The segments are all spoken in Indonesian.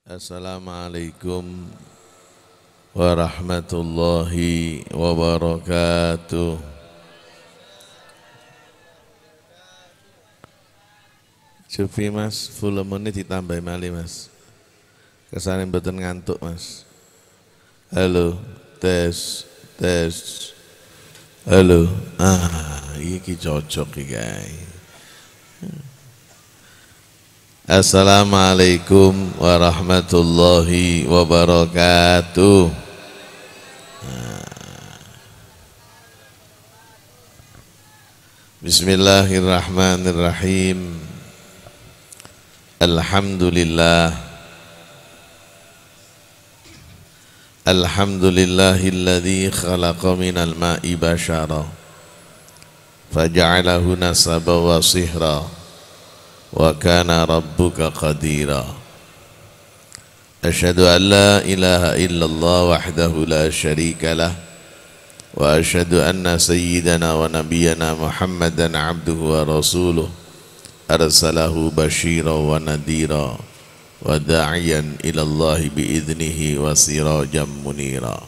Assalamualaikum warahmatullahi wabarakatuh. Cufi mas, volumenya ditambah malih mas. Kesannya mboten ngantuk mas. Halo, tes. Halo, iki cocok iki guys. Assalamualaikum warahmatullahi wabarakatuh. Bismillahirrahmanirrahim. Alhamdulillah. Alhamdulillahilladzi khalaqa minal ma'i bashara faja'alahu nasaba wa sihra wa kana rabbuka qadira. Asyhadu an la ilaha illallah wahdahu la syarika lah wa asyhadu anna sayyidana wa nabiyyana Muhammadan abduhu wa rasuluh arsalahu basyira wa nadira wa da'iyan ilallahi bi'idnihi wa sirajan munira.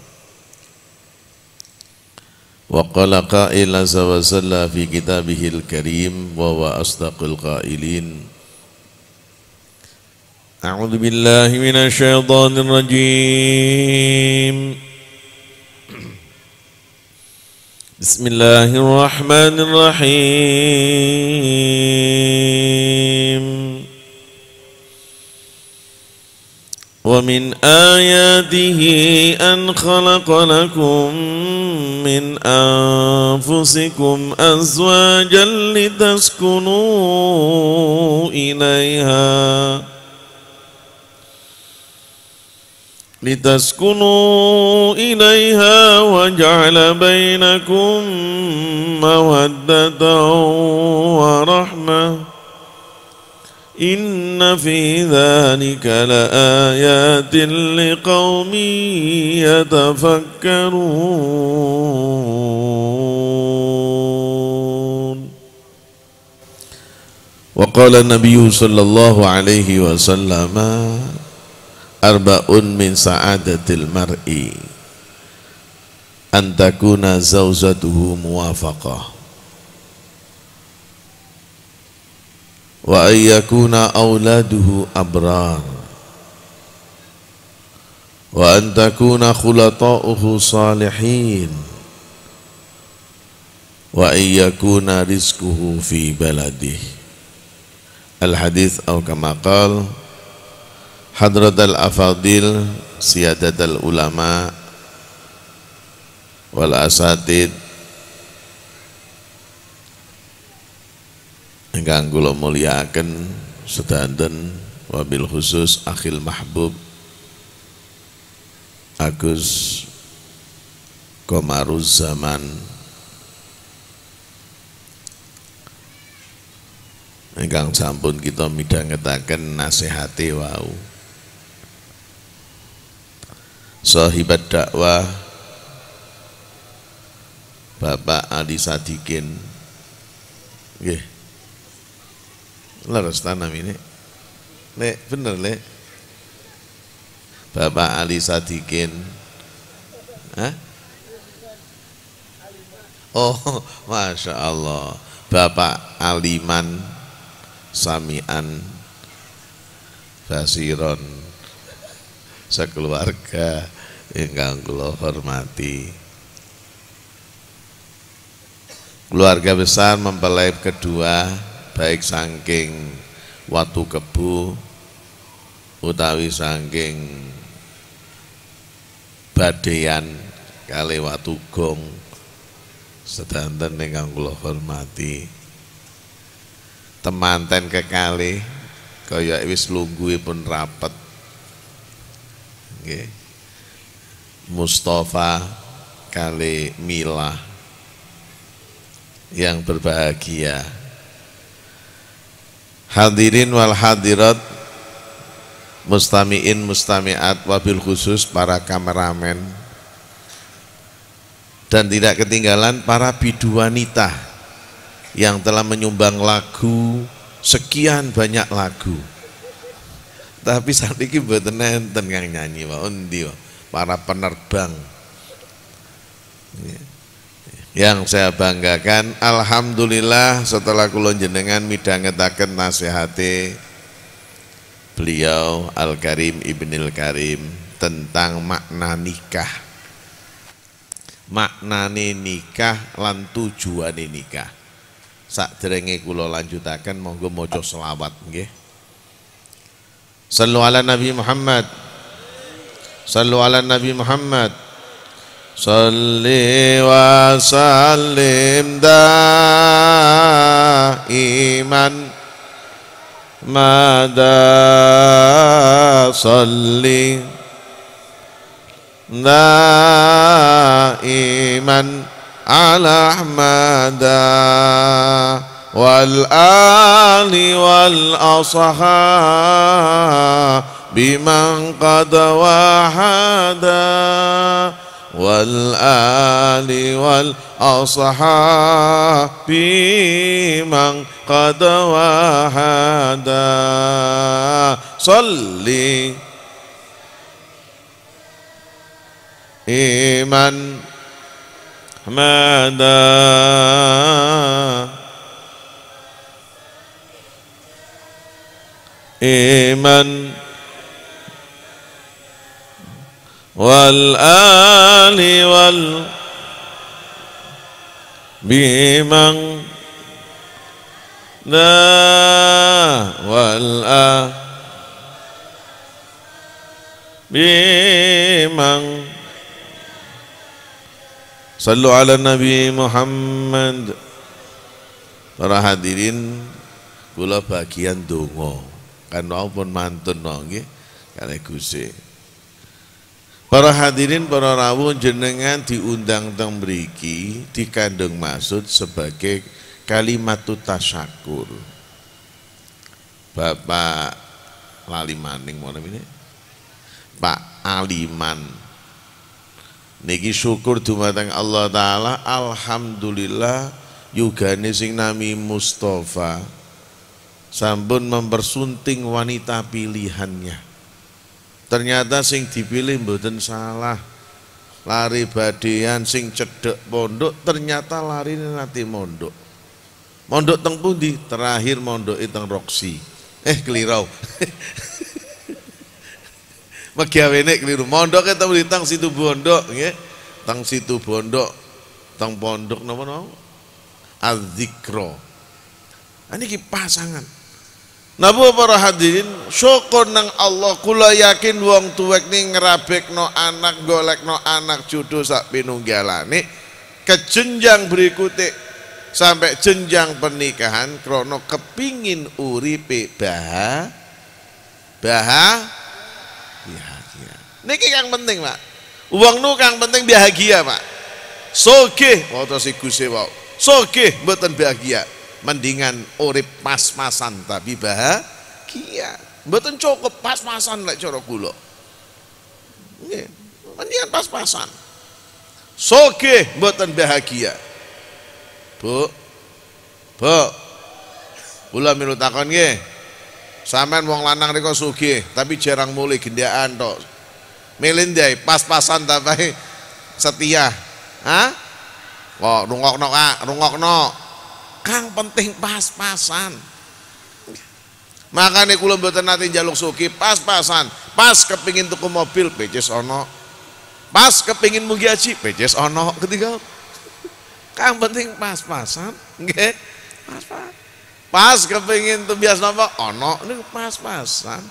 Wa qala qa'ila zawasalla fi kitabihil karim wa huwa asdaqul qailin. A'udzu billahi minasy syaithanir rajim. Bismillahirrahmanirrahim. Wa min ayatihi an khalaqa lakum min anfusikum azwajan litaskunu ilaiha wa ja'ala bainakum mawaddatan wa rahmah. Inna fi dzalika laayatin liqaumin yatafakkarun. Wa qala an-nabiyyu sallallahu alaihi wasallam arba'un min sa'adatil mar'i an takuna zawjatuhu muwafaqah wa ayyakuna auladuhu abrar wa an takuna khulata'uhu salihin wa ayyakuna rizquhu fi baladih. Al-hadith atau kama qala hadratal afadil siyadatal ulama wal asatid ingkang kula mulyakaken sedanten, wabil khusus akhil mahbub Agus Komaruz Zaman ingkang sampun kita midhangetaken nasihate wau. Sahibat dakwah Bapak Ali Sadikin nggih. Leres tanam ini Lek, bener Lek Bapak Ali Sadikin. Hah? Oh, Masya Allah. Bapak Aliman Samian Basiron sekeluarga ingkang kula hormati. Keluarga besar mempelai kedua baik saking watu kebu utawi saking badean kali watu gong sedanten ingkang kula hormati. Temanten kekalih kaya wis lungguhipun rapet nggih. Mustafa kali Mila yang berbahagia. Hadirin wal hadirat, mustami'in mustami'at, wabil khusus para kameramen, dan tidak ketinggalan para bidu wanita yang telah menyumbang lagu, sekian banyak lagu Tapi sakniki mboten enten kang nyanyi wae endi para penerbang. Yang saya banggakan, alhamdulillah setelah kula jenengan midhangetaken nasihate beliau Al-Karim Ibnil Karim tentang makna nikah. Maknane nikah lan tujuane nikah. Sakderenge kula lanjutaken monggo maca selawat nggih. Sallu ala Nabi Muhammad. Sallu ala Nabi Muhammad. Salli wa sallim daiman mada salli daiman ala ahmada wal ali wal ashabi man qad wahada wal ali wal ashabi man qad wahada salli iman mada iman wal ali wal bimang da wal bimang sallu ala Nabi Muhammad. Para hadirin kula bagian donga kan pun mantun nggih kalih Gusti. Para hadirin, para rawuh jenengan diundang teng mriki dikandung maksud sebagai kalimatut tasyakur. Bapak lali maning mana ini? Pak Aliman. Niki syukur dumateng Allah Ta'ala, alhamdulillah yugane sing nami Mustafa sampun mempersunting wanita pilihannya. Ternyata sing dipilih mboten salah. Lari badean sing cedek pondok, ternyata lari nanti mondok. Mondok teng pundi? Terakhir mondok teng Roksi. Kelirau. Megawene keliru. Mondok teng teng situ Bondok nggih. Teng situ Bondok, teng pondok napa? Az-Zikra. Niki pasangan. Napa para hadirin, syukur nang Allah, kula yakin wong tuwek ni ngerabekno anak, golekno anak jodoh sak pinunggalane ke jenjang berikutnya sampai jenjang pernikahan krono kepingin uripe bahagia. Niki kang penting, Pak. Uang nu kang penting bahagia, Pak. Sogih, waca si Gusti wau. Sogih mboten bahagia. Mendingan urip pas-pasan tapi bahagia. Mboten cukup pas-pasan lek cara kula. Nggih, mendingan pas-pasan. Sogih mboten bahagia. Bu. Kula milu takon nggih. Sampeyan wong lanang rika sugih tapi jarang mulih gendaan tok. Milih ndai pas-pasan tapi setia. Hah? Kok rungokno Kak, rungokno. Kang penting pas-pasan. Makanya kula mboten nate njaluk sugih pas-pasan. Pas kepingin tuku mobil peces ono. Pas kepingin mugi haji peces ono ketiga. Kang penting pas-pasan, nggih. Pas-pas. Pas kepingin tuh biasa napa ono niku pas-pasan.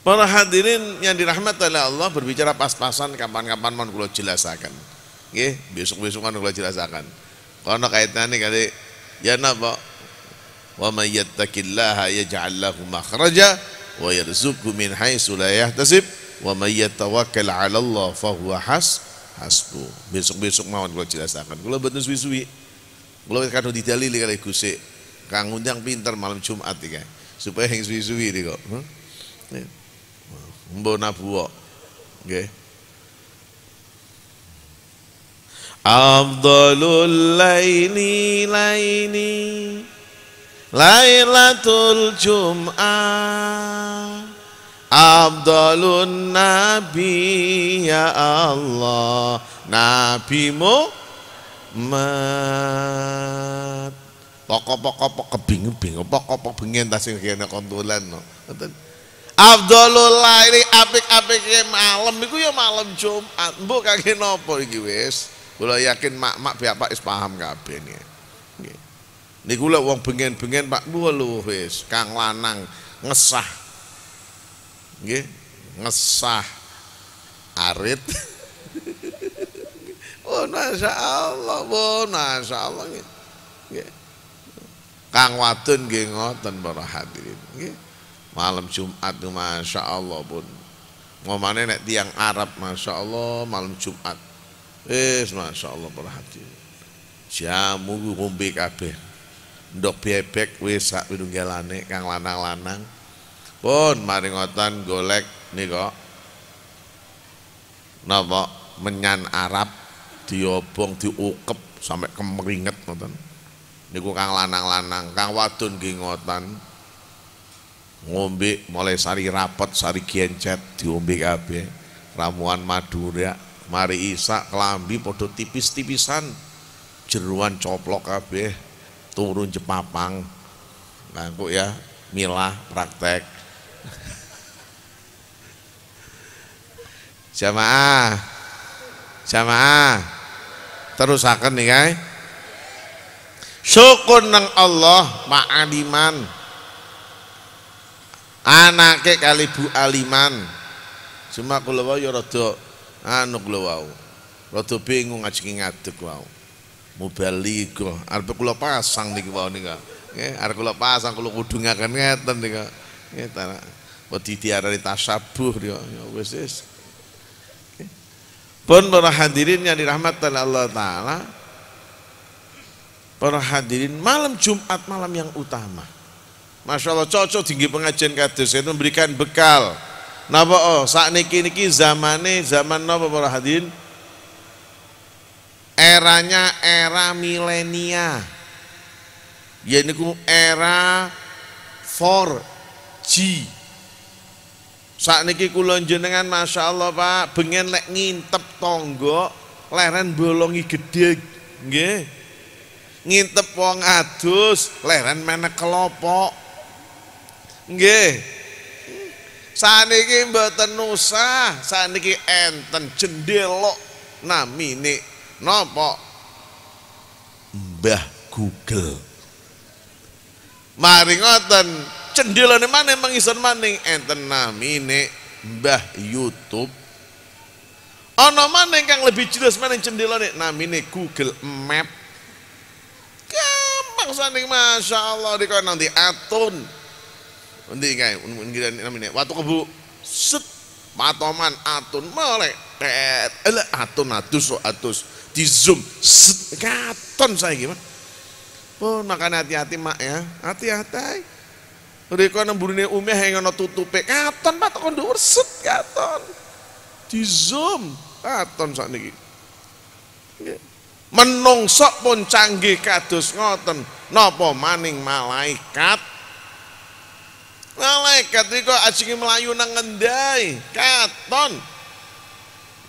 Para hadirin yang dirahmati oleh Allah, berbicara pas-pasan kapan-kapan mau kula jelasaken. Nggih, besok-besokan kula jelasaken. Kono kaitannya kali ya napa? Wa may yattaqillaha yaj'al lahu makhraja wa yarzuqhu min haitsu la yahtasib wa may yatawakkal 'ala Allah fa huwa hasbu. Besok-besok mawon kula jelasaken. Kula mboten suwi-suwi. Kula kadung didalili kali Gusti. Kang undang pinter malam Jumat iki. Supaya yang suwi-suwi iki kok. Mbok nabuwa. Nggih. Afdalul laili Lailatul Jum'ah afdalun nabi ya Allah Nabi Muhammad. Pokok-pokok kebingung-bingung, pokok-pokok bengen tas sing kene kontulan no. Afdalul laili apik-apike malam iku ya malam Jumat. Mbok kangge napa iki wis? Kula yakin mak-mak bapak wis paham kabeh niki. Nggih. Niku lek wong bengen-bengen Pak lho wis kang lanang ngesah. Nggih, ngesah arit. Oh, masyaallah, masyaallah nggih. Nggih. Kang wadon nggih ngoten para hadirin nggih. Malam Jumat itu masyaallah pun. Ngomane nek tiang Arab masyaallah malam Jumat. Wis masyaallah para hadirin. Jamu ngombe kabeh. Ndok bebek wis sak pinunggalane kang lanang-lanang. Pun mari ngoten golek nika napa menyan Arab diobong diukep sampai kemeringet ngoten. Niku kang lanang-lanang, kang wadon nggih ngoten. Ngombe mulai sari rapet, sari gencet diombe kabeh. Ramuan Madura, mari isak kelambi padha tipis-tipisan. Jeruan coplok kabeh, turun jepapang. Nah, kok ya milah praktek. Jamaah. Jamaah. Terusaken nih guys. Syukur nang Allah Pak Aliman. Anake kali Bu Aliman. Cuma kula wau ya rada anu kula wau. Rada bingung ngaji ngadeg wau. Mubalighah arep kula pasang niki wau nika. Nggih, arep kula pasang kula kudu ngaken ngeten nika. Nggih ta. Wedi diarani tasabuh ya wis. Pun para hadirin yang dirahmati Allah Ta'ala, para hadirin malam Jumat malam yang utama. Masya Allah cocok tinggi pengajian kados itu memberikan bekal. Napa saat niki zaman napa para hadirin? Eranya era milenia. Ya niku era 4G. Saat niki kula jenengan masya Allah Pak bengen lek ngintep tonggo leren bolongi gede nggih. Ngintep wong adus leren menek kelopok nggih. Saniki mboten usah, saniki enten jendelok namine napa Mbah Google. Mari ngoten cendelane maneh mangison maning enten namine Mbah YouTube. Ana maneh kang lebih jelas maneh cendelane namine Google Map. Gampang saning masyaallah dikon nanti atun. Endi kae namine watu kebu set patoman atun melek tet ele atun atus di zoom set katon saiki Mas. Pun makan hati-hati mak ya, hati-hati. Riko nemburine umeh yang ana tutupe katon Pak tekan dhuwur set katon. Di zoom katon sakniki. Nggih. Menungso pun canggih kados ngoten. Napa maning malaikat? Malaikat riko ajeng melayu nang ngendai katon.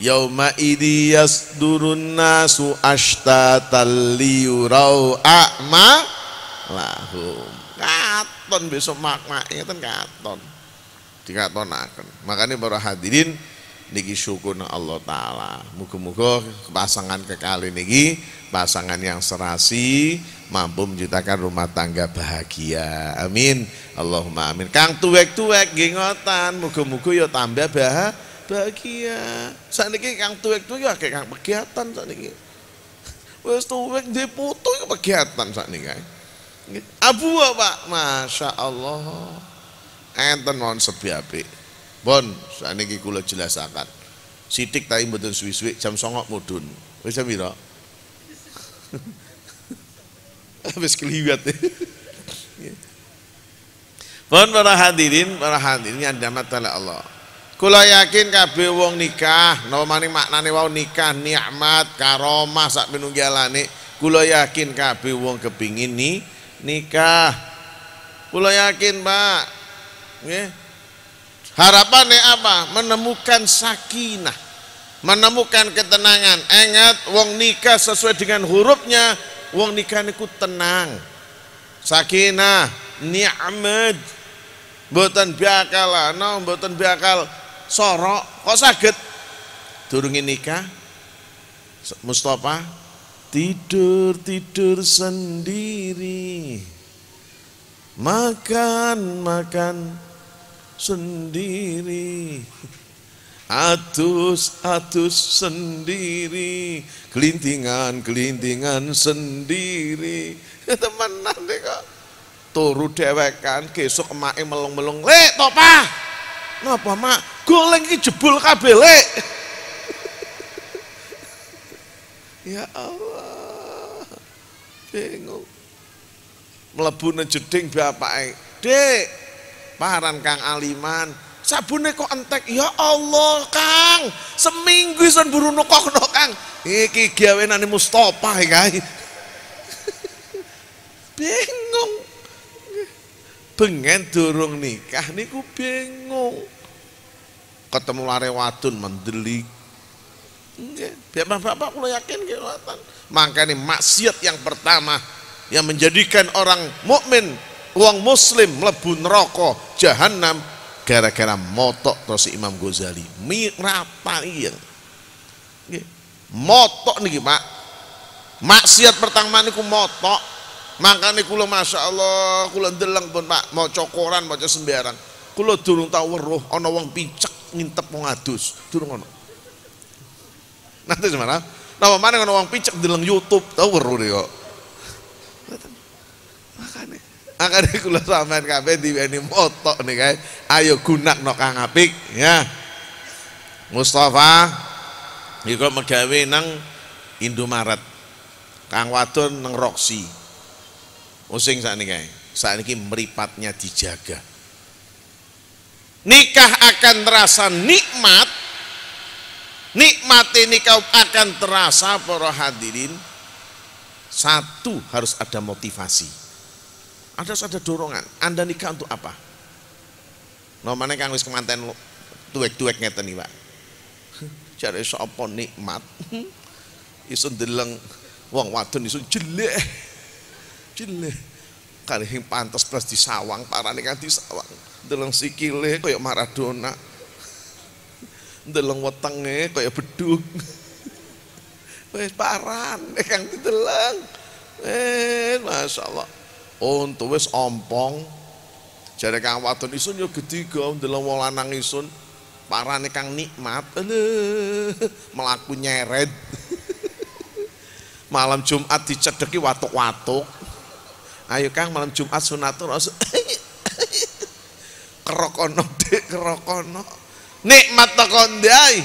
Yauma idzi yasdurun nasu ashtatan liyurau a'ma lahum. Katon besok makna ngeten katon. Dikatonaken. Makanya para hadirin niki syukur Allah Ta'ala. Muga-muga pasangan kekali niki pasangan yang serasi mampu menciptakan rumah tangga bahagia. Amin. Allahumma amin. Kang tuwek-tuwek nggih ngoten, muga-muga ya tambah bahagia. Sakniki kang tuwek-tuwek ya kang kegiatan sakniki. Wis tuwek ndek putu kegiatan sakniki kae. Abu Pak, masya Allah. Enten mon sepi apik. Bon, sakniki kula jelasaken. Sithik tapi mboten suwi-suwi jam 09.00 mudhun. Wis jam pira? Wis kliwat. Bon para hadirin yang dirahmati Allah. Kula yakin kabeh wong nikah, napa maning maknane wau nikah, nikmat, karomah sak pinunggalane. Kula yakin kabeh wong kepingin nikah. Kula yakin, Pak. Nggih. Harapannya apa? Menemukan sakinah, menemukan ketenangan. Ingat, wong nikah sesuai dengan hurufnya, wong nikah niku tenang. Sakinah, ni'mat. Mboten bakal ana, mboten bakal sorok. Kok saged durunge nikah Mustafa tidur sendiri, makan sendiri, atus sendiri, kelintingan sendiri. Temenan deh kok. Turu dewekan, besok emake melung-melung, "Lek, Topa." "Napa, Mak?" "Goleng iki jebul kabeh, Lek." Ya Allah, bingung. Mlebu nang jeding bapake, "Dek, paran Kang Aliman, sabune kok entek." "Ya Allah, Kang, seminggu isen buru nokokno, Kang." "Iki gawenane Mustofa kae." Bingung. Bengen durung nikah niku bingung. Ketemu lare wadon mendelik. Nggih, Bapak kula yakin nggih ngoten. Makane maksiat yang pertama yang menjadikan orang mukmin, wong muslim mlebu neraka jahanam gara-gara motok terus Imam Ghazali. Mirapani yang nggih. Motok niki, Pak. Maksiat pertama niku motok. Makane kula masyaallah kula ndeleng pun, Pak, maca koran, maca sembarang. Kula durung tau weruh ana wong picek ngintep wong adus, durung ana. Nanti semana, nama mana ngono wong picek deleng YouTube, tau weruh kok. Makane kula sampean kabeh diweni motok nih kae. Ayo gunakno kang apik ya. Mustafa iku megawe nang Indomaret. Kang wadon nang Roxy. Using sakniki kae. Sakniki mripatnya dijaga. Nikah akan terasa nikmat. Nikmat ini kau akan terasa para hadirin. Satu, harus ada motivasi, harus ada dorongan. Anda nikah untuk apa? Nomane kang wis kemanten tuwek-tuwek ngeten iki, Pak. Jare sapa nikmat? Isun deleng wong wadon isun jelek. Jelek. Kali sing pantes plus disawang, parane kan disawang. Deleng sikile kaya Maradona. Deleng wetenge kaya bedug. Wis paran kang dideleng. Masyaallah. Untu wis ompong. Jare kang wadon isun yo gediga ndeleng wong lanang isun. Parane kang nikmat. Melaku nyeret. Malam Jumat dicedheki watuk-watuk. Ayo Kang, malam Jumat sunatul rasul. Kerokono Dik, kerokono. Nikmat tekon ndai.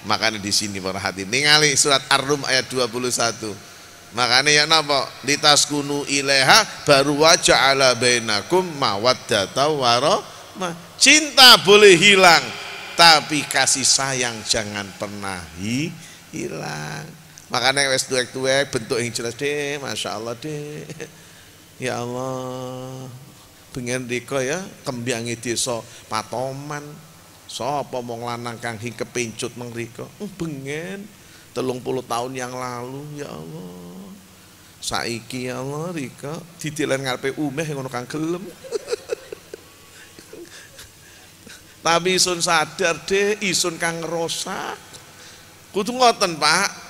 Makanya di sini para hadirin ningali surat Ar-Rum ayat 21. Makanya ya napa? Litaskunu ilaiha baru wa ja'ala bainakum mawaddata wa rahmah. Cinta boleh hilang, tapi kasih sayang jangan pernah hilang. Makanya wes tuwek-tuwek bentuk yang jelas deh, masya Allah deh. Ya Allah. Pengen diko ya kembiangi desa Patoman. Sapa wong lanang kang hing kepincut mengriko. Bengen 30 tahun yang lalu ya Allah. Saiki ya Allah riko ditilen ngarepe umeh ngono kang gelem. Tapi isun sadar deh, isun kang ngerosak. Kudu ngoten Pak.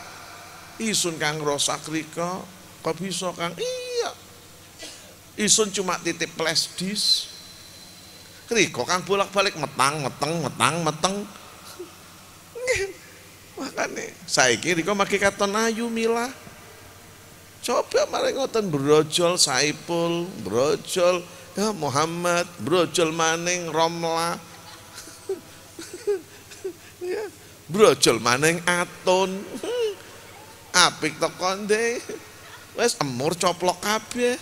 Isun kang ngerosak riko. Kok bisa Kang? Iya. Isun cuma titip flash disk. Riko Kang bolak-balik metang. Makanya saiki riko make katon ayu Mila. Coba mari ngoten brojol Saipul, brojol ya Muhammad, brojol maning Romla. Ya, brojol maning Atun. Apik to konde. Wes emur coplok kabeh.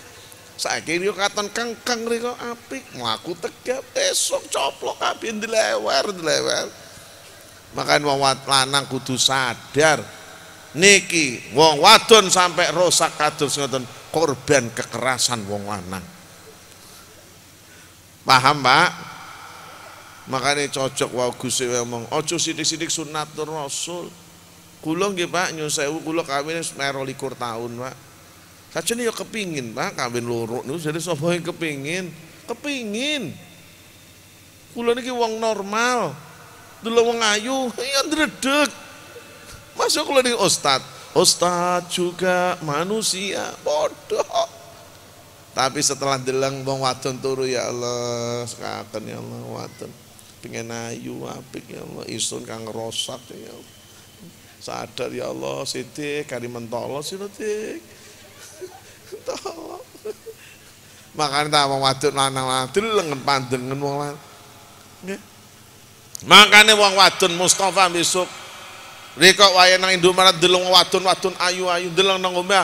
Saiki riko katon kengkeng riko apik, mlaku tegap esuk coplok kabeh dilewer. Makanya wong lanang kudu sadar niki wong wadon sampai rusak kados ngoten korban kekerasan wong lanang. Paham, Pak? Makanya cocok wae Gusti ngomong aja sithik-sithik sunnatur Rasul. Kula nggih Pak nyuwun sewu kula kawin wis 22 tahun, Pak. Sajane ya kepingin, Pak, kawin loro niku jare sapa yang kepingin? Kepingin. Kula niki wong normal. Delok wong ayu ya ndredeg. Masuk kula niki Ustaz juga manusia, bodoh. Tapi setelah deleng wong wadon turu ya Allah, sekaten ya Allah wadon. Pengen ayu apik ya Allah, isun kang ngerosak ya Allah. Sadar ya Allah, Sidik kari mentolo Sidik. Tolong. Makane ta wong wadon lanang deleng pandengen wong lanang. Nggih. Makane wong wadon Mustafa besok rek wae nang Indomaret deleng wadon-wadon ayu-ayu deleng nang omah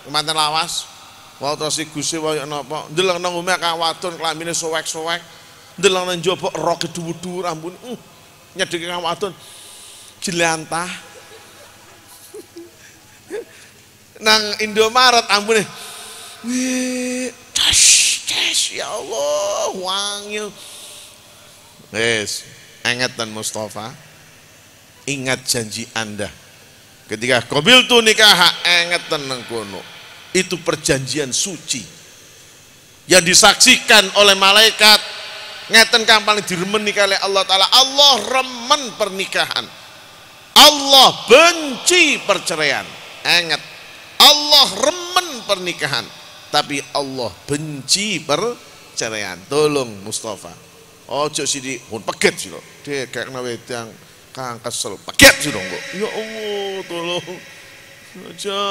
manten lawas. Wah terus Gusti wae napa deleng nang omah ka wadon klamine sowek-sowek. Deleng nang njaba roke dhuwur-dhuwur ampun. Nyedheki ka wadon jelantah. Nang Indomaret ampun. Wih, tes ya Allah, wangi. Wes, ingetan Mustafa. Ingat janji Anda ketika qabiltu nikah, ingetan nang kono. Itu perjanjian suci yang disaksikan oleh malaikat. Ngeten kang paling diremeni kali Allah Ta'ala. Allah remen pernikahan, Allah benci perceraian. Ingat, Allah remen pernikahan tapi Allah benci perceraian. Tolong Mustafa ojo sidi pun peget sih loh dek kayak wedang kang kesel peget sih dong kok. Ya Allah tolong aja.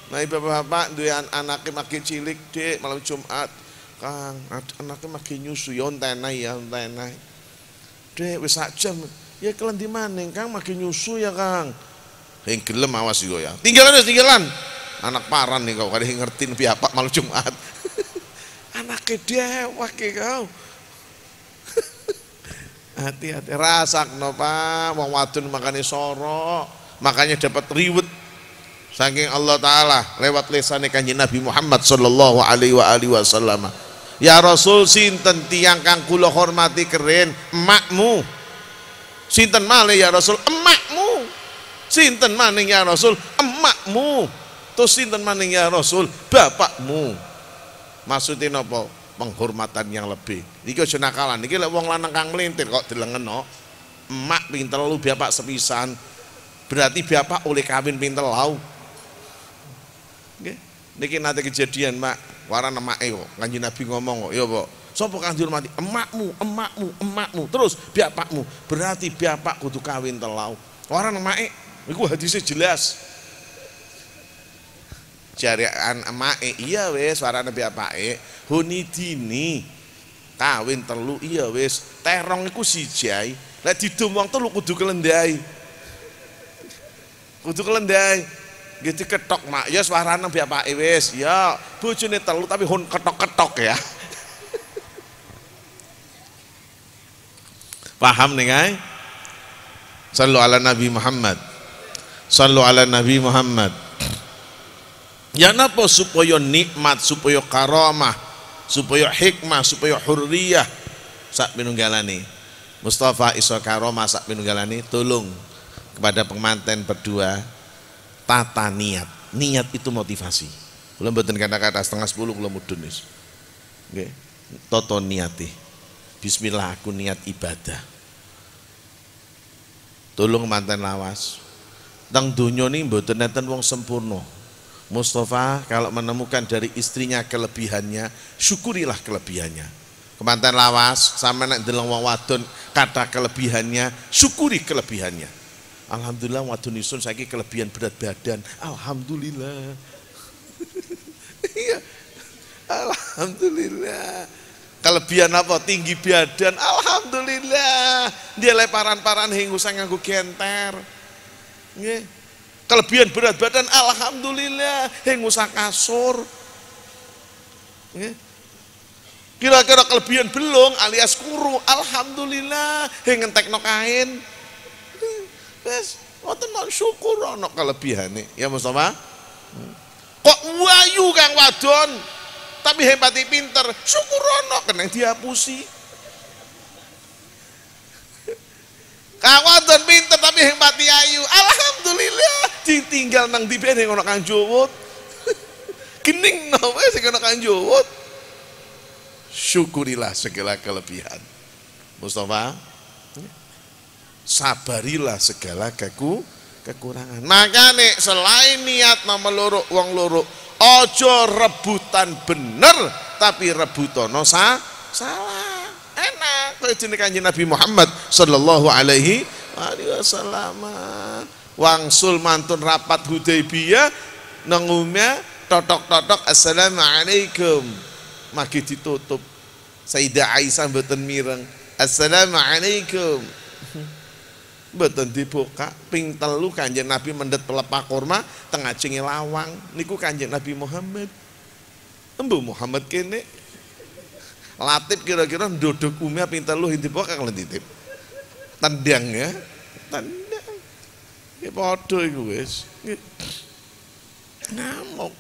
Nah bapak-bapak dua anaknya makin cilik dek malam Jumat kang anaknya makin nyusu ya ontenai dek wis sak jam ya kalian di mana kang makin nyusu ya kang yang gelem awas juga ya tinggalan anak paran nih kau kadang ngertiin piapa malam Jumat anaknya dewek kau. Hati-hati rasak no Pak wong wadon makanya sorok makanya dapat riwet saking Allah Ta'ala lewat lisannya kanjeng Nabi Muhammad sallallahu alaihi wasallam. Ya Rasul sinten tiang kang kula hormati keren emakmu. Sinten malih ya Rasul emakmu. Sinten maning ya Rasul emakmu. Terus sinten maning ya Rasul bapakmu. Maksudnya napa? Penghormatan yang lebih. Iki aja nakalan. Iki lek wong lanang kang melintir kok dilengeno. Emak ping telu bapak sepisan. Berarti bapak oleh kawin ping telu. Nggih. Niki nate kejadian, Mak. Warana emake kok. Kanjeng Nabi ngomong kok, ya, Pak. Sapa kang dihormati? Emakmu. Terus bapakmu. Berarti bapak kudu kawin telu. Warana emake. Iku hadisnya jelas. Jarian emake iya wis warane bapake hunidini kawin telu iya wis terong iku sijai lek didum wong telu kudu kelendai gitu ketok mak ya warane bapake wis ya bojone telu tapi hun ketok-ketok ya. Paham nih guys? Sallu ala Nabi Muhammad. Ya napa supaya nikmat, supaya karamah, supaya hikmah, supaya hurriyah sak pinunggalane. Mustafa iso karamah sak pinunggalane tolong kepada pengantin berdua tata niat. Niat itu motivasi. Kula mboten kata-kata 9:30 kula mudhun wis. Nggih. Tata niate. Bismillah aku niat ibadah. Tolong manten lawas. Teng donya niki mboten enten wong sempurna. Mustafa kalau menemukan dari istrinya kelebihannya, syukurilah kelebihannya. Kemanten lawas sama nek ndeleng wong wadon kata kelebihannya, syukuri kelebihannya. Alhamdulillah wadon isun saiki kelebihan berat badan. Alhamdulillah. Iya. Alhamdulillah. Kelebihan apa? Tinggi badan. Alhamdulillah. Dia leparan-paran hingga usah nganggo genter. Nggih. Kelebihan berat badan, alhamdulillah, yang usah kasur. Kira-kira kelebihan belum alias kuru, alhamdulillah, yang ngentekno kain. Wes, Ngoten mau syukur ana kelebihane. Ya Mustafa. Kok wayu Kang wadon tapi hepati pinter, syukur ana keneng dihapusi. Kang wadon pinter tapi hepati ayu, alhamdulillah ditinggal nang dibene ana Kang Jowot. Gening no wis sing ana Kang Jowot. Syukurilah segala kelebihan. Mustafa, sabarilah segala kekurangan. Makanya selain niat nama loro wong loro, ojo rebutan bener tapi rebutono salah. Enak kaya jenenge Kanjeng Nabi Muhammad sallallahu alaihi wasallam. Wangsul mantun rapat Hudaybiyah nang umya totok-totok assalamualaikum. Magi ditutup. Sayyidah Aisyah mboten mireng. Assalamualaikum. Mboten dibuka ping 3 Kanjeng Nabi mendet pelepah kurma tengah cengi lawang niku Kanjeng Nabi Muhammad. Embu Muhammad kene Latif kira-kira ndodok umya ping 3 dibuka kalian titip. Tendang ya. Tendang. Ya padha iku wis. Ngamuk.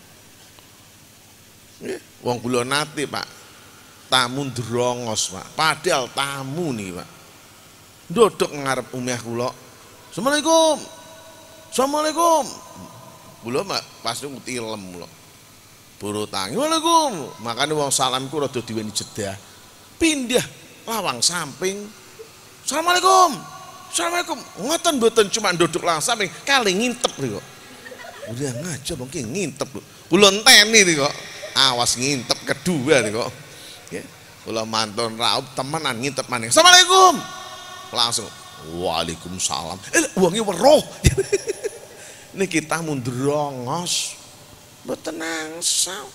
Nggih, wong kula nate, Pak. Tamu ndrongos, Pak. Padahal tamu nih, Pak. Ndodok ngarep umyah kula. Assalamualaikum. Assalamualaikum. Kula pas tilem kula. Buru tangi. Waalaikum. Makane wong salamku rada diweni jeda. Pindah lawang samping. Assalamualaikum. Assalamualaikum. Ngoten mboten cuma ndodok lawang samping, kali ngintep kok. Udah ngaja mungkin ngintep lho. Kula enteni nih kok. Awas ngintep kedua nih kok. Nggih. Kula mantun raup temenan ngintep maning. Assalamualaikum. Langsung waalaikumsalam. Wonge weruh. Niki tamu ndrongos. Mboten angsal.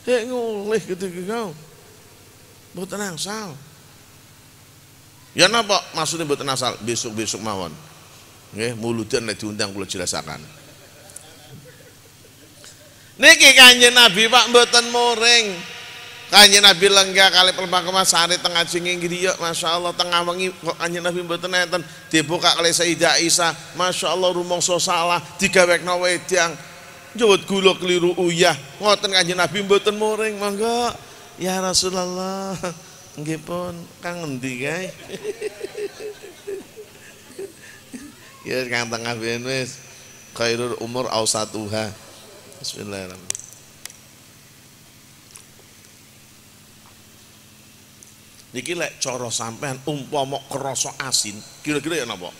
Ngulih gitu kau. Mboten angsal. Ya napa maksudnya mboten angsal? Besok-besok mawon. Nggih, muludan nek diundang kula jelasaken. Niki Kanjeng Nabi Pak mboten muring. Kanjeng Nabi lenggah kali pelepah kemasari tengah jenging griya, Masya Allah tengah wengi kok Kanjeng Nabi mboten enten dibuka kali Sayyidah Aisyah, Masya Allah rumangsa salah digawekna wedang njawet gula keliru uyah ngoten Kanjeng Nabi mboten muring. Monggo ya Rasulullah nggih pun kang endi kae. Ya kang tengah ben wis khairul umur ausatuha. Bismillahirrahmanirrahim. Niki lek cara sampean umpama krasa asin, kira-kira ya napa?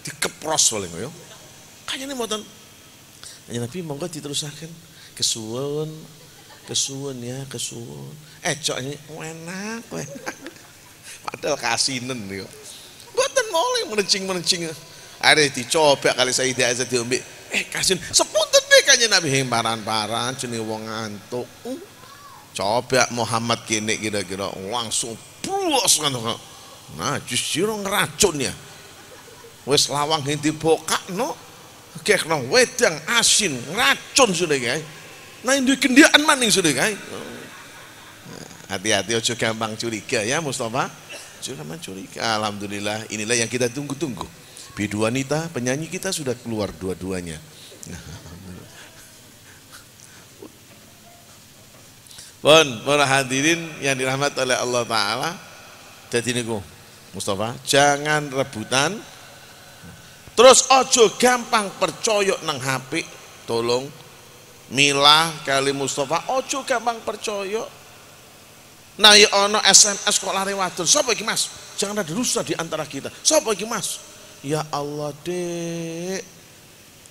Dikepros oleh ya. Kayane mboten. Kanjeng Nabi monggo diterusaken. Kesuwun, kesuwun ya, kesuwun. Ejok ini enak, enak. Padahal kasinen niku. Mboten moleh merencing-merencing. Are dicoba kali Sayyidah Aisyah diombe. Kasin sepunten deh Kanjeng Nabi paran-paran jenenge wong ngantuk. Coba Muhammad kene kira-kira langsung pulos kan. Nah, justru ngeracun ya. Wis lawang yang dibokakno, kekno wedang asin ngeracun sudah guys. Nah, ini kendiaan maning sudah guys. Hati-hati ojo gampang curiga ya Mustafa. Ojo gampang curiga. Alhamdulillah inilah yang kita tunggu-tunggu. Bidu wanita penyanyi kita sudah keluar dua-duanya. Bon, para hadirin yang dirahmati oleh Allah Ta'ala. Jadi niku Mustafa, jangan rebutan. Terus ojo gampang percaya nang HP. Tolong milah kali Mustafa, ojo gampang percaya. Nah ya ono SMS kok lari wadon. Sapa iki Mas? Jangan ada rusuh di antara kita. Sapa iki Mas? Ya Allah dek,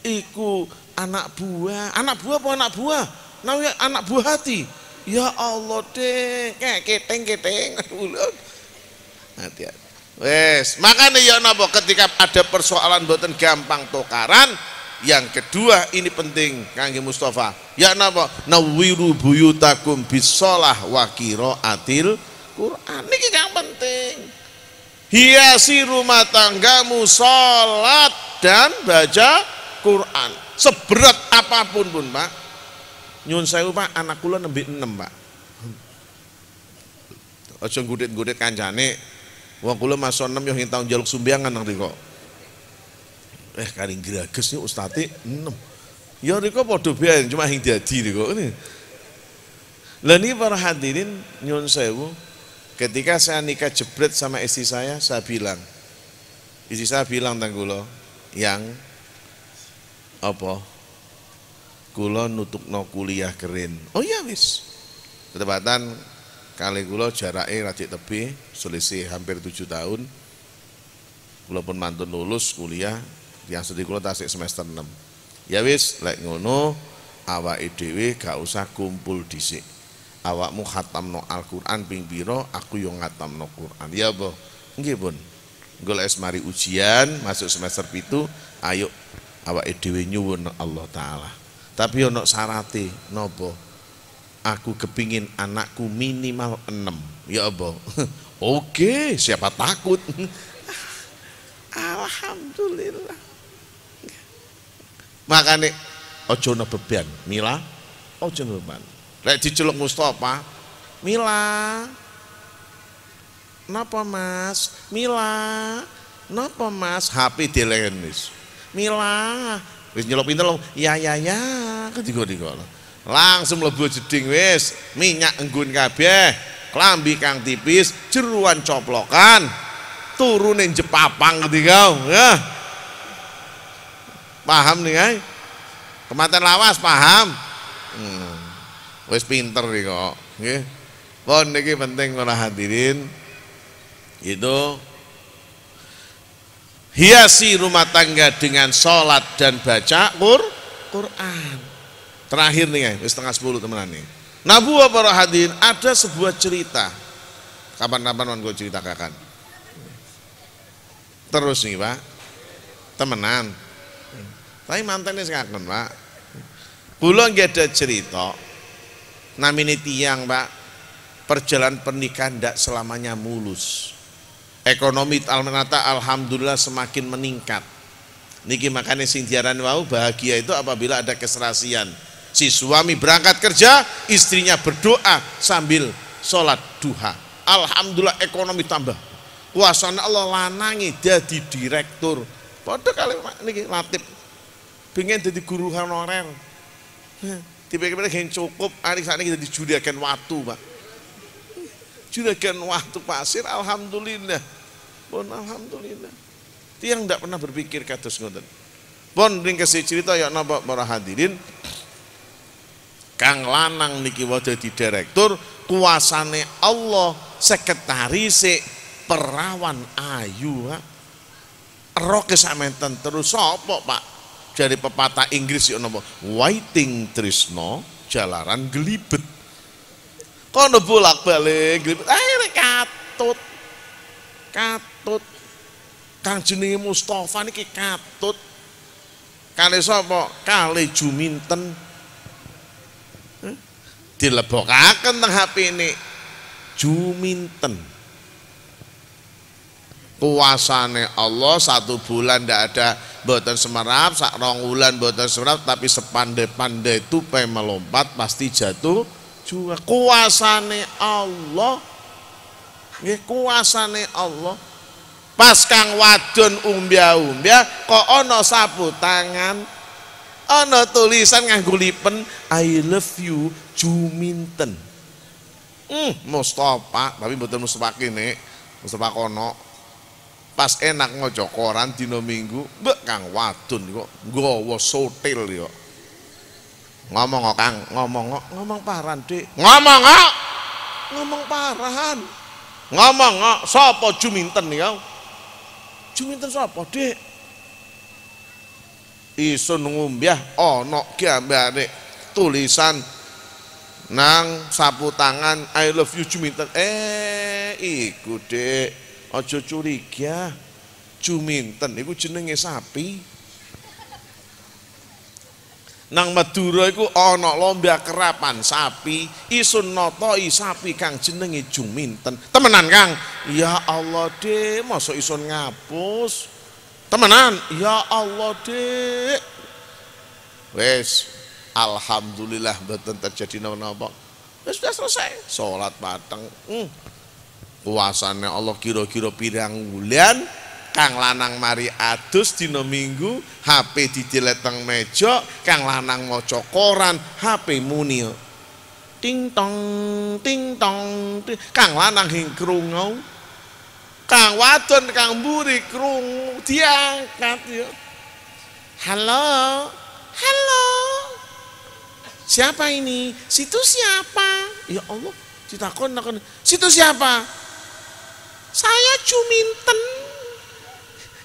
iku anak buah apa anak buah? Namanya anak buah hati. Ya Allah dek, kayak keteng. Hati-hati. Wes, makanya ya napa ketika ada persoalan mboten gampang tukaran. Yang kedua ini penting kangge Mustafa. Ya napa? Nawiru buyutakum bisolah wa qiraatil Quran. Niki yang penting. Hiasi rumah tanggamu sholat dan baca Quran seberat apapun pun Pak. Nyun sewu Pak, anak kula nembe 6 Pak. Aja gudet-gudet kancane. Wong kula masuk 6 yo tahun jaluk sumbangan nang riko. Karing grages niku ustate 6. Ya niku padha ben cuma hing dadi niku. Lah niki para hadirin nyun sewu, ketika saya nikah jebret sama istri saya bilang, istri saya bilang teng kula, yang apa? Kula nutukno kuliah keren. Oh iya wis. Ketepatan kali kula jarake rajik tebih, selisih hampir 7 tahun. Kula pun mantun lulus kuliah, yang sedih kula tasik semester 6. Ya wis, lek ngono awake dhewe gak usah kumpul dhisik. Awakmu khatamno Al-Qur'an ping pira, aku yo ngatamno Qur'an. Ya apa? Nggih, Pun. Golek mari ujian, masuk semester 7, ayo awake dhewe nyuwun Allah taala. Tapi ono syarate napa? Aku kepingin anakku minimal 6. Ya apa? Oke, siapa takut? Alhamdulillah. Makane ojo ono beban, Mila. Ojo ono beban. Lek diceluk Mustafa, Mila. Napa Mas? Mila. Napa Mas? HP dilehen wis. Mila. Wis nyeluk pinter lho. Ya ketiga-tiga. Langsung mlebu jeding wis, minyak enggun kabeh, klambi kang tipis, jeruan coplokan, turune jepapang ketiga. Ya. Paham nih ay? Kematian lawas paham? Wis pinter nih kok. Nggih. Pun niki penting para hadirin. Itu hiasi rumah tangga dengan sholat dan baca Quran. Terakhir nih ya, setengah 10 temenan nih. Nabu para hadirin, ada sebuah cerita. Kapan-kapan gue ceritakan. Terus nih Pak, temenan. Tapi mantannya sekarang Pak. Belum gak ada cerita. Namanya tiang Pak, perjalanan pernikahan tidak selamanya mulus. Ekonomi almanata alhamdulillah semakin meningkat. Niki makanya sing diaran wau bahagia itu apabila ada keserasian. Si suami berangkat kerja, istrinya berdoa sambil sholat duha. Alhamdulillah ekonomi tambah. Kuasana Allah lanangi jadi direktur. Padha kali niki Latif pengen jadi guru honorer. Tiba-tiba yang cukup hari saat ini kita dijuriakan waktu Pak. Juragan waktu pasir, alhamdulillah. Pun alhamdulillah. Tiang tidak pernah berpikir kados ngoten. Pun ring kasih cerita ya napa para hadirin. Kang lanang niki wae dadi direktur, kuasane Allah, sekretaris perawan ayu. Roke samenten terus sapa Pak? Dari pepatah Inggris ya napa? Waiting tresno jalaran gelibet. Kono bolak-balik gelibet. Akhirnya katut. Kang jenenge Mustafa niki katut. Kali sapa? Kali Juminten. Dilebokaken teng HP ini Juminten. Kuasane Allah 1 bulan ndak ada mboten semerap, sak 2 bulan mboten semerap, tapi sepandai-pandai tupai melompat pasti jatuh juga. Kuasane Allah. Nggih kuasane Allah. Pas kang wadon umbia-umbia kok ana sapu tangan, ana tulisan nganggo lipen I love you Juminten. Mustafa, tapi mboten Mustafa kene, Mustafa kono. Pas enak ngojo koran dina Minggu, mbek kang wadon kok nggawa sotil yo. Ngomong Kang, ngomong paran, Dik. Ngomong paran. Ngomong sapa Juminten niku? Juminten sapa, Dik? Isun ngumbyah ana gambare tulisan nang sapu tangan I love you Juminten. Iku, Dik. Aja curiga. Juminten iku jenenge sapi. Nang Madura iku ana lomba kerapan sapi, isun notoi sapi kang jenenge Juminten. Temenan Kang? Ya Allah, Dik, masa isun ngapus? Temenan? Ya Allah, Dik. Wes, alhamdulillah mboten terjadi napa-napa. Wes sudah selesai, salat pateng. Kuasane Allah kira-kira pirang wulan Kang lanang mari adus dina Minggu, HP didelet teng meja, kang lanang maca koran, HP muni. Ting tong, ting tong. Kang lanang hing krungu. Kang wadon kang mburi krungu diangkat ya. Halo. Halo. Siapa ini? Situ siapa? Ya Allah, ditakon. Situ siapa? Saya Juminten,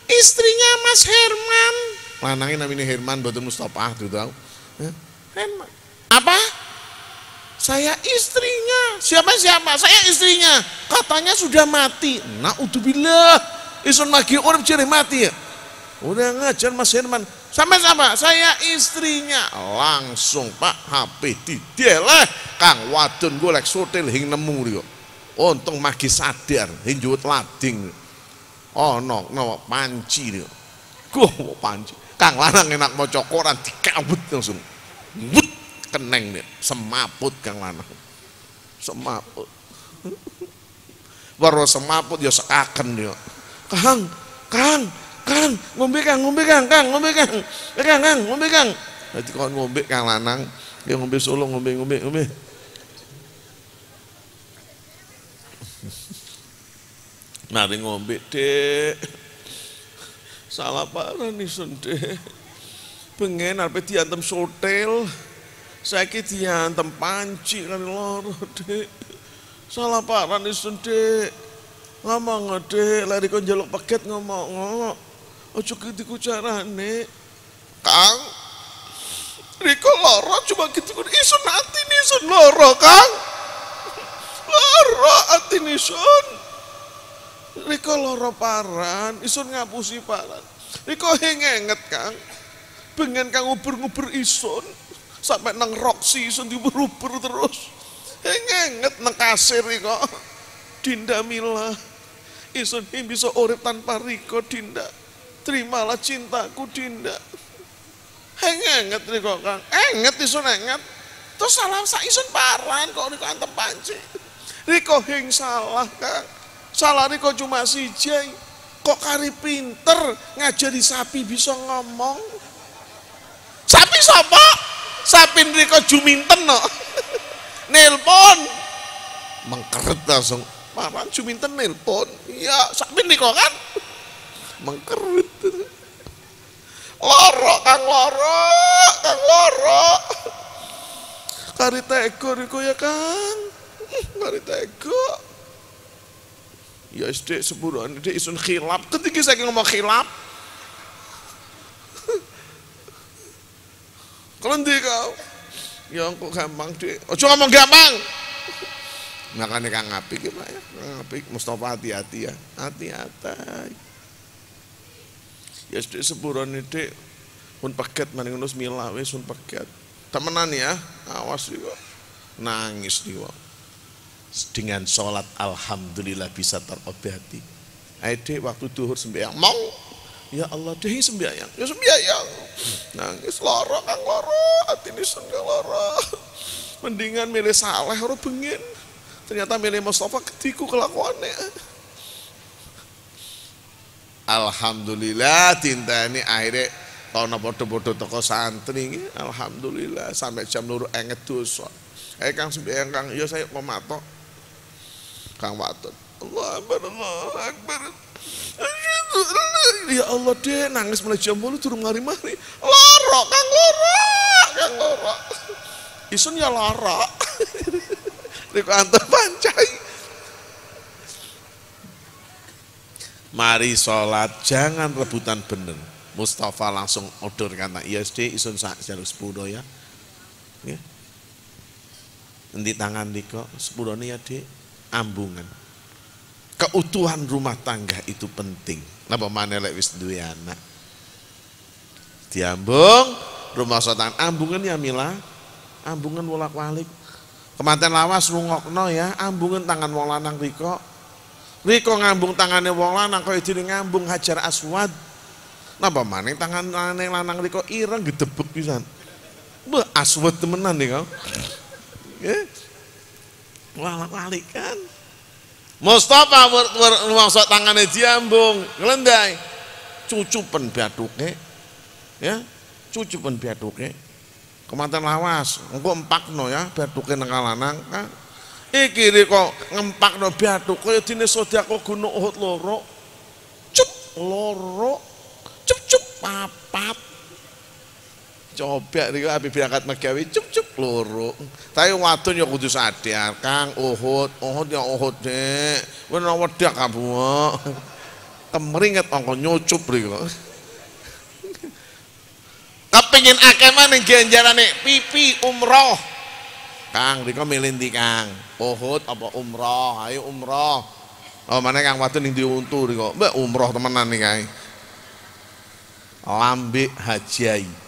istrinya Mas Herman. Lanangnya namanya Herman, betul Mustafa tuh tahu. Herman. Apa? Saya istrinya. Siapa? Saya istrinya. Katanya sudah mati. Naudzubillah. Isun magi urip jere mati ya. Udah ngajar Mas Herman. Sampai sama, saya istrinya. Langsung Pak HP dideleh. Kang wadon golek sotil hing nemu dia. Untung magi sadar, hing juwet lading. Oh no panci dia. Panci. Kang lanang enak maca koran dikabut langsung. Wut keneng dia, semaput kang lanang. Semaput. Baru semaput ya sekaken dia. Kang, ngombe kang. Nanti kalau ngombe kang lanang, dia ngombe solo ngombe. Mari ngombe dek. Salah parah nih sun dek. Pengen arep diantem sotel. Saiki diantem panci kan loro dek. Salah parah nih sun dek. Ngomong dek, lari kon njaluk paket ngomong. Ojo gitu carane. Kang, Riko loro cuma gitu isun hati nih sun loro Kang. Loro hati nih sun. Riko loro paran, isun ngapusi paran. Riko hengenget Kang. Pengen Kang ubur-ubur isun. Sampai nang roksi isun diubur-ubur terus. Hengenget nang kasir Riko. Dinda Mila. Isun ini bisa urip tanpa Riko Dinda. Terimalah cintaku Dinda. Hengenget Riko Kang. Enget isun enget. Terus salah sa isun paran kok Riko antem panci. Riko hing salah Kang. Salah Riko cuma siji. Kok kari pinter ngajari sapi bisa ngomong. Sapi sapa? Sapi Riko Juminten no. Nelpon. Mengkeret langsung. Paran Juminten nelpon. Iya, sapi Riko kan. Mengkeret. Loro Kang loro. Kari tego Riko ya Kang. Kari tego. Ya SD seburuan dia isun khilap. Ketika saya ngomong khilap. Kelendi kau. Ya kok gampang dek. Ojo ngomong gampang. Makanya Kang Apik ya Pak ya. Kang Apik Mustafa hati-hati ya. Hati-hati. Ya sedek seburan ini dek pun paket maning nus mila wis pun paket temenan ya awas juga nangis nih wong dengan sholat alhamdulillah bisa terobati. Aide waktu duhur sembahyang mau ya Allah deh sembahyang ya sembahyang nangis loro Kang loro atine sing loro mendingan milih saleh ora bengen ternyata milih Mustafa ketiku kelakuannya. Alhamdulillah tinta ini akhirnya kalau bodoh-bodoh toko santri alhamdulillah sampai jam luru enget dosa. Kang sembahyang Kang ya saya mematok Kang Waton Allah Akbar ya Allah deh nangis mulai jam 8 turun mari-mari loro Kang loro isun ya loro Riko antar pancai. Mari sholat jangan rebutan bener. Mustafa langsung order kata ISD isun sak jaluk 10 ya. Ya. Nanti tangan Riko 10 ya Dik ambungan. Keutuhan rumah tangga itu penting. Napa maneh lek wis duwe anak. Diambung rumah tangan ambungan ya Mila. Ambungan wolak-walik. Kemanten lawas rungokno ya, ambungan tangan wong lanang Riko ngambung tangannya wong lanang kaya dene ngambung Hajar Aswad. Napa maning tanganane lanang Riko ireng gedebek pisan. Wah, aswad temenan nih kau. Nggih. Wolak-walik kan. Mustafa maksud tangannya diambung, ngelendai, cucupen biatuke, ya, cucupen biatuke, kemanten lawas, engko empakno ya, biatuke nang kalanang, kan? Iki kok ngempakno biatuke, dene sedekah gunung Uhud loro, cup loro, cup papat. Coba niku api berangkat megawe cup loro. Tapi wadon ya kudu sadar, Kang, Uhud ya Uhud nek. Wis wedak kamu. Kemringet angko nyucup niku. Kepengin akeh maning ganjarane pipi umroh. Kang, rika milih ndi, Kang? Uhud apa umroh? Ayo umroh. Oh, mana Kang wadon ning diuntu rika. Mbak umroh temenan nih kae. Lambe hajai.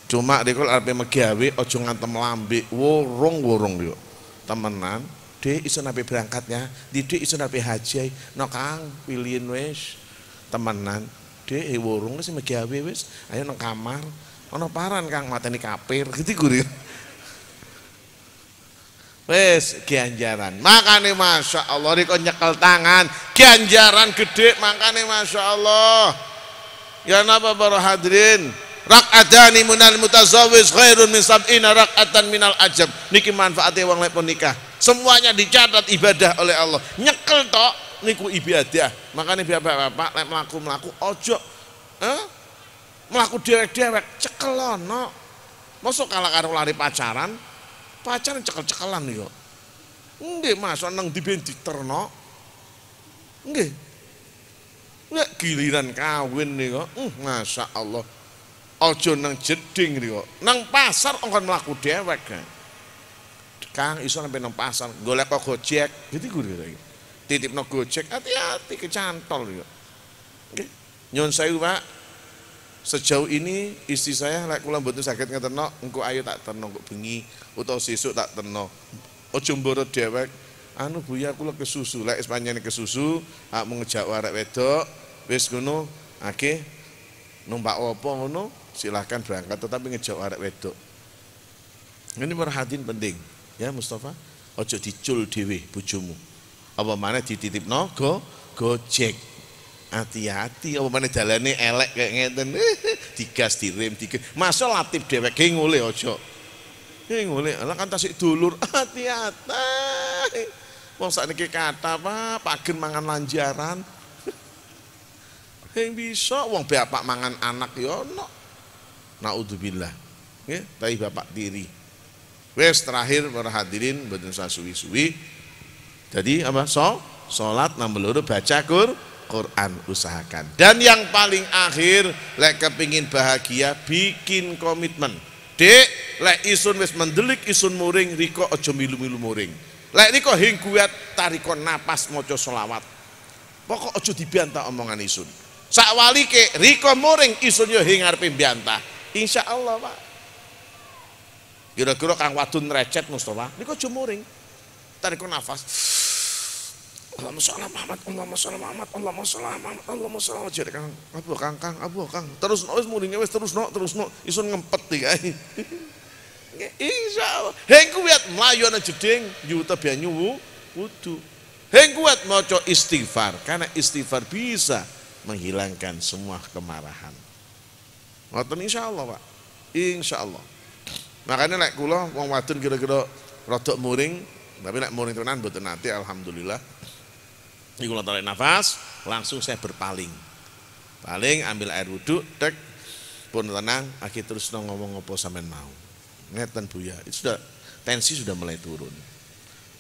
Cuma dikul arep megawe aja ngantem lambe worong yo. Temenan, Dik iso nape berangkatnya, Dik iso nape haji. No Kang, pilihin wis. Temenan, Dik worong wis megawe wis. Ayo nang kamar. Ana paran Kang mateni kapir gitu guru. Wis ganjaran. Makane Masya Allah riko nyekel tangan, ganjaran gede makane Masya Allah. Ya napa para hadirin? Rak'atani minal mutazawwij khairun min sab'ina rak'atan minal ajab. Niki manfaatnya wong lek nikah. Semuanya dicatat ibadah oleh Allah. Nyekel tok niku ibadah. Makanya bapak-bapak lek mlaku-mlaku ojo mlaku dewek-dewek cekelono. Mosok kalah karo lari pacaran cekel-cekelan niku. Nggih, Mas, nang diben diterno. Nggih. Nek giliran kawin niku, Masya Allah. Ojo nang jeding niku. Nang pasar ongkon mlaku dewek. Kang iso sampe nang pasar golek kok Gojek. Gitu guru iki. Titipno Gojek, hati-hati kecantol niku. Nggih. Nyun sewu, Pak. Sejauh ini istri saya lek kula mboten saged ngeterno, engko ayo tak terno kok bengi utawa sesuk tak terno. Ojo mboro dewek. Anu Buya kula kesusu, lek panjenengan kesusu, ak mengejak arek wedok, wis ngono, akeh numpak apa ngono, silahkan berangkat tetapi ngejak arek wedok. Ini perhatian penting, ya Mustafa. Ojo dicul dhewe bojomu. Apa maneh dititipno Gojek. Hati-hati, apa maneh dalane elek kayak ngeten. Digas direm, masa latip dhewek ge ngole ojo. Ngole, ala kan tasik dulur, hati-hati. Wong sakniki kata Pak, pagen mangan lanjaran. Yang bisa wong bapak mangan anak ya ono. Naudzubillah. Nggih, tapi bapak tiri. Wes terakhir para hadirin mboten sasuwi-suwi. Jadi apa? Salat nomor loro baca Quran usahakan. Dan yang paling akhir lek kepingin bahagia bikin komitmen. Dek, lek isun wis mendelik isun muring riko aja milu-milu muring. Lek niko hing kuat tarikon napas maca selawat. Pokok aja dibantah omongan isun. Sakwali ke riko muring isun yo hing arepe mbantah. Insyaallah, Pak. Kira-kira Kang wadon recet Mustafa, niko aja muring. Tarikon nafas. Allahumma sholli Muhammad, Allahumma sholli Muhammad, Allahumma sholli Muhammad, Allahumma sholli jadi Kang. Abu Kang. Terus wis muringnya wis terus isun ngempet iki. Insyaallah. Heng kuat mlayu ana jeding yuta banyu wudu. Heng kuat maca istighfar karena istighfar bisa menghilangkan semua kemarahan. Ngoten insyaallah, Pak. Insyaallah. Makanya lek kula wong wadon kira-kira rada muring, tapi lek muring tenan mboten nate alhamdulillah. Niku kula tarik nafas, langsung saya berpaling. Paling ambil air wudu, tek pun tenang, akhir terus ngomong apa sampean mau. Ngeten Buya, itu sudah tensi sudah mulai turun.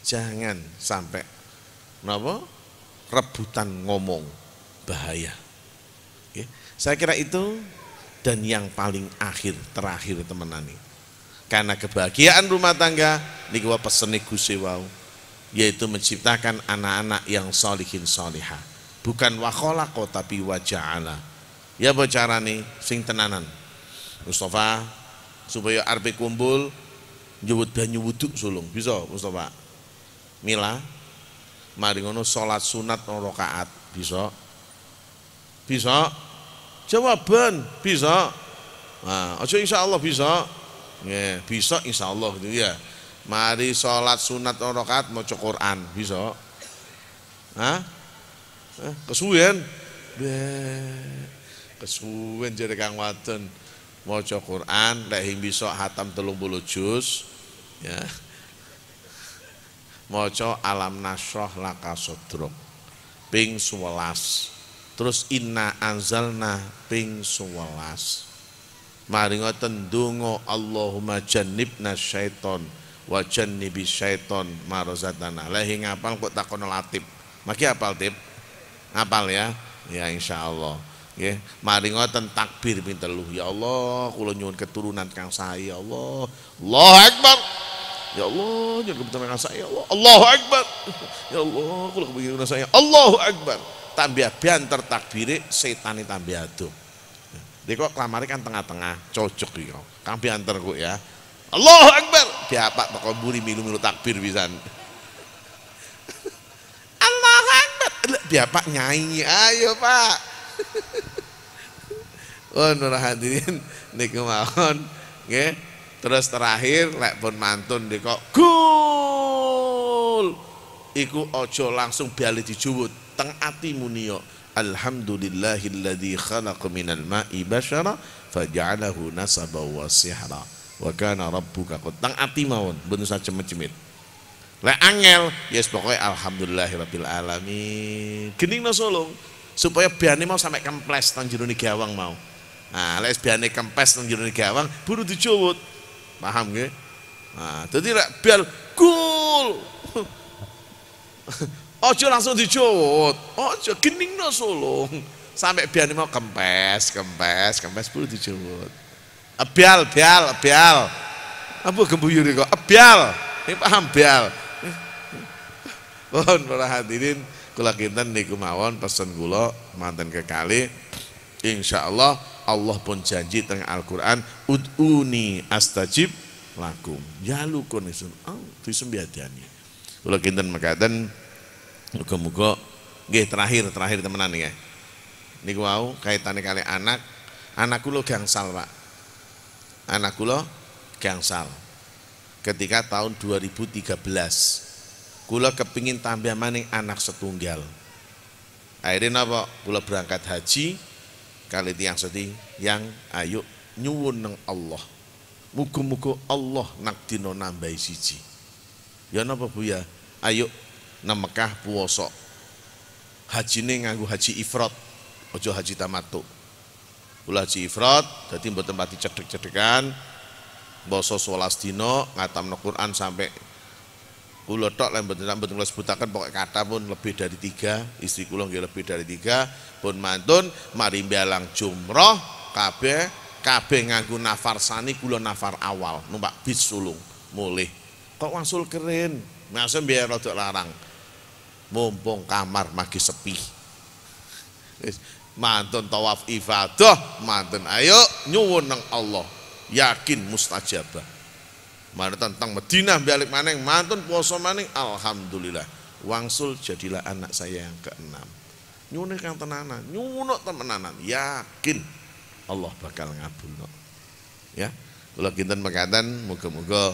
Jangan sampai napa rebutan ngomong bahaya. Oke. Saya kira itu dan yang paling terakhir teman-teman. Karena kebahagiaan rumah tangga niku pesene Gusti wau, yaitu menciptakan anak-anak yang sholihin sholihah. Bukan wa khalaqa tapi wa ja'ala. Ya bocarane sing tenanan. Mustafa supaya arep kumpul nyuwut banyu wudu sulung bisa Mustafa. Mila mari ngono salat sunat rakaat bisa. Bisa. Jawaban bisa. Nah, aja insyaallah bisa. Nggih, bisa insyaallah gitu ya. Mari salat sunat rakaat maca Quran bisa. Hah? Kesuwen. Kesuwen jare Kang Wadon. Maca Quran lek bisa hatam 30 juz ya. Maca alam nasroh laka sodrok ping 11. Terus inna anzalna ping 11. Mari ngoten donga Allahumma jannibna syaiton wa jannibis syaiton ma razaqtana. Lah ngapal kok takono Latif. Maki hafal Tip? Ngapal ya? Ya insyaallah. Nggih, mari ngoten takbir ping 3. Ya Allah, kula nyuwun keturunan kang sae ya Allah. Allahu Akbar. Ya Allah, nyuwun keturunan kang sae ya Allah. Allahu Akbar. Ya Allah, kula keturunan saya. Allahu Akbar. Tambah banter takbire setane tambah ado. Dek kok klamare kan tengah-tengah, cocok iki kok. Kang banter kok ya. Allahu Akbar. Diapak teko mburi milu-milu takbir pisan. Allahu Akbar. Diapak nyanyi. Ayo, Pak. Oh nur hadirin niku mawon nggih. Terus terakhir lek pun mantun niku gol iku aja langsung bali dijubut teng atimu niyo alhamdulillahilladzi khalaqa minal ma'i basyara faja'alahu nasaba wa sihra wa kana rabbuka teng ati mawon mboten usah cemit-cemit. Lek angel yes pokoke alhamdulillahirabbil alamin geningna solong supaya biane mau sampai kemples nang jero gawang mau. Nah, lek biane kempes nang jero gawang buru dicowot. Paham nggih? Nah, dadi lek bial gol. Aja langsung dicowot. Aja geningno solong sampai biane mau kempes buru dicowot. Bial. Apa gembuyur kok? Bial. Ini paham bial. Mohon para hadirin kula kinten niku mawon pesen kula manten kekali insyaallah Allah pun janji teng Al-Qur'an ud'uni astajib lakum yalukun isun disembiadani kula kinten mekaten muga-muga nggih terakhir temenan nggih niku wau kaitane kali anak kula gangsal Pak anak kula gangsal ketika tahun 2013 kula kepingin tambah maning anak setunggal. Akhirnya napa? Kula berangkat haji kali tiyang sedih yang ayo nyuwun nang Allah. Muga-muga Allah nakdina nambahi siji. Ya napa Bu ya? Ayo nang Mekah puasa. Hajine nganggo haji ifrad, aja haji tamattu. Kula haji ifrad dadi mboten pati cedhek-cedhekan. Basa 11 dina ngatamno Quran sampai kula tok lek mboten kula sebutaken pokoke kata pun lebih dari 3, istri kula nggih lebih dari 3 pun mantun mari mbalang jumroh kabeh nganggo nafar sani kula nafar awal numpak bis sulung mulih kok wangsul keren masuk biar rada larang mumpung kamar magi sepi wis mantun tawaf ifadah mantun ayo nyuwun nang Allah yakin mustajabah. Mari tentang Madinah balik maning mantun poso maning alhamdulillah wangsul jadilah anak saya yang ke-6 nyuwun kang tenanan nyuwun temenanan yakin Allah bakal ngabulno ya kula kinten mekaten muga-muga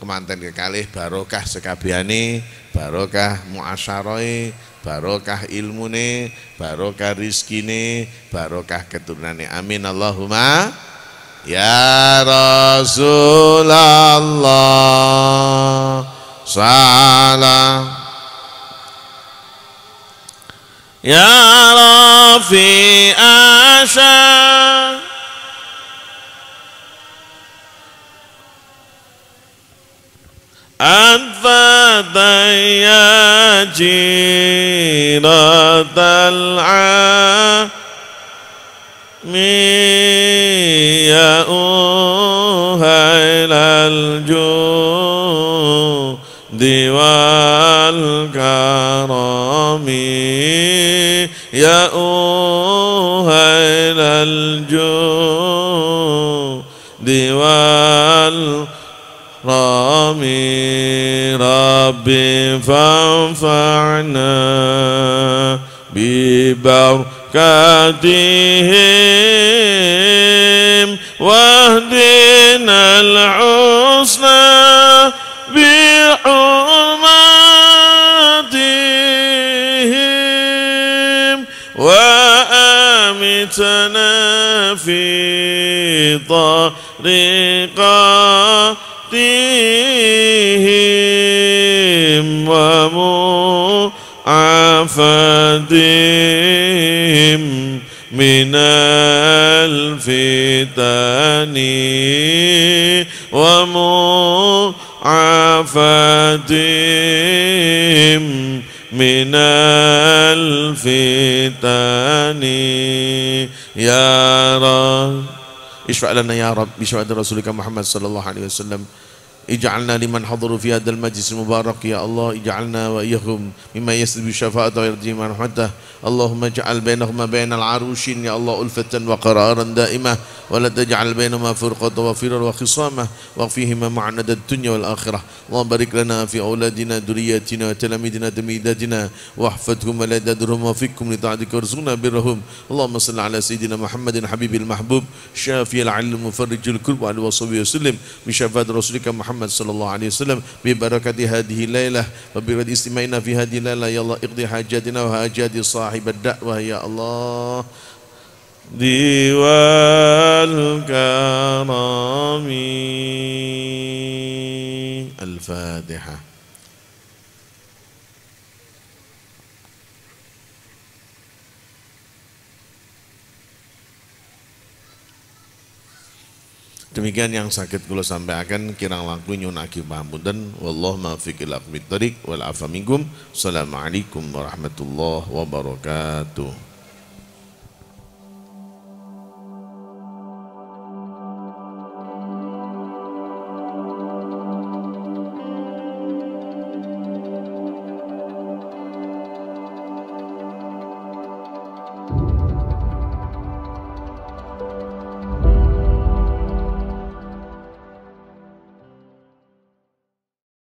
kemanten kekalih barokah sekabehane barokah muasyarahe barokah ilmune barokah rizkine barokah keturunane amin Allahumma ya Rasulullah salam ya Rafi Asya Anfataya jiratal ya uhailal judi wal karami ya uhailal judi wal rami rabbi fanfa'na bibarakatihim wahdina al-husna bihurmatihim هديتنا في طريقاتهم ومعافاتهم من الفتن ومعافاتهم من الفتن يا رب اشفع لنا يا رب بشفاعة رسولك محمد صلى الله عليه وسلم اجعلنا لمن حضروا في هذا المجلس المبارك يا الله اجعلنا وإياهم مما يسلب الشفاعة ويرجي من رحمته اللهم اجعل بينهما بين العروشين يا الله ألفة وقرارا دائمة ولا تجعل بينهما فرقة وفرا وخصامة وفيهما معند الدنيا والآخرة اللهم بارك لنا في أولادنا ذرياتنا وتلاميذنا تلميذاتنا واحفظهم ولا تدرهم وفقهم لطاعتك وارزقنا برهم اللهم صل على سيدنا محمد حبيب المحبوب شافي العلم مفرج الكرب وعلى وصحبه وسلم بشفاعة رسولك محمد صلى الله عليه وسلم ببركة هذه الليلة وبركة استماعنا في هذه الليلة يا الله اقضي حاجاتنا وحاجات صاحب الدعوة يا الله ديوان الكرم الفاتحة. Demikian yang sakit kula sampaikan kirang langkung nyuwun agi pamunten wallahu muwaffiq ila aqwamit thoriq wal afa minkum. Assalamualaikum warahmatullahi wabarakatuh.